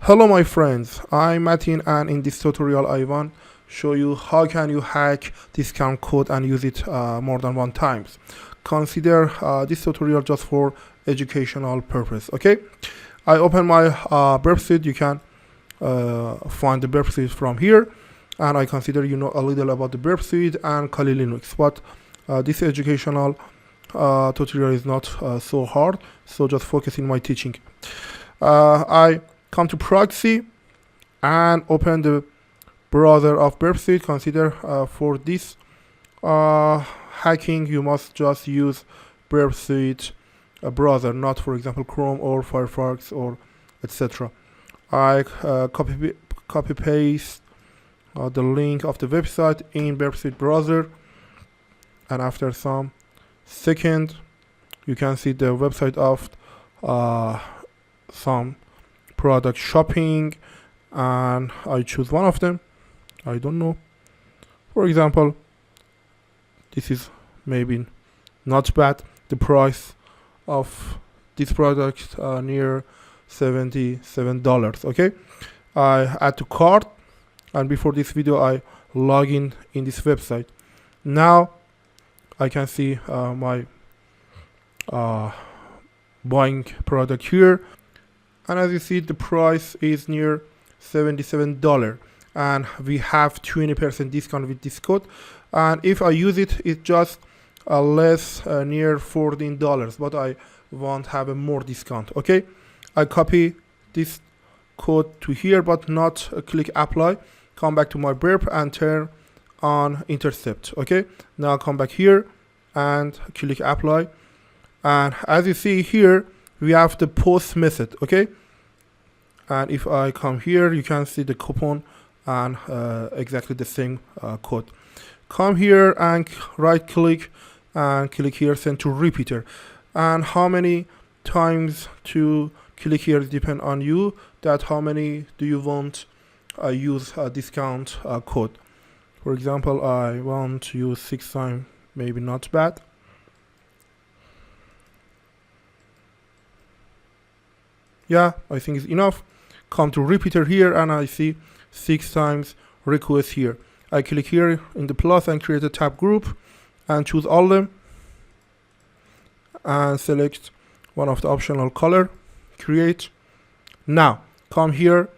Hello my friends, I'm Matin and in this tutorial I want to show you how can you hack discount code and use it more than one times. Consider this tutorial just for educational purpose, okay? I open my burp suite. You can find the burp suite from here, and I consider you know a little about the burp suite and Kali Linux, but this educational tutorial is not so hard, so just focus in my teaching. I come to proxy and open the browser of burp suite. Consider for this hacking you must just use burp suite browser, not for example Chrome or Firefox or etc. I copy paste the link of the website in burp suite browser, and after some second you can see the website of some product shopping, and I choose one of them. I don't know, for example this is maybe not bad. The price of this product near $77. Okay, I add to cart, and before this video I log in this website. Now I can see my buying product here, and as you see the price is near $77 and we have 20% discount with this code, and if I use it it's just less near $14, but I want to have a more discount. Okay, I copy this code to here but not click apply. Come back to my burp and turn on intercept. Okay, now come back here and click apply, and as you see here we have the post method. Okay, and if I come here you can see the coupon and exactly the same code. Come here and right click and click here send to repeater, and how many times to click here depend on you, that how many do you want use a discount code. For example I want to use 6 times, maybe not bad. Yeah, I think it's enough. Come to repeater here and I see 6 times request here. I click here in the plus and create a tab group and choose all of them and select one of the optional color, create. Now come here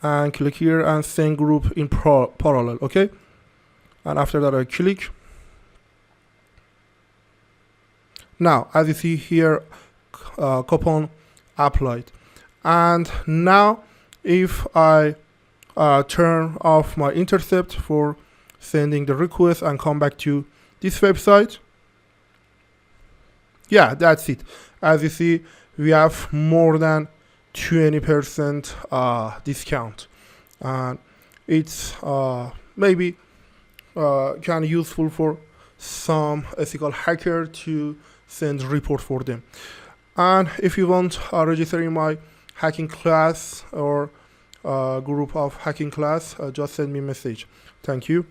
and click here and send group in parallel. Okay, and after that I click. Now as you see here coupon applied, and now if I turn off my intercept for sending the request and come back to this website, yeah, that's it. As you see we have more than 20% discount, and it's maybe kind of useful for some ethical hacker to send report for them. And if you want register in my hacking class or group of hacking class, just send me a message. Thank you.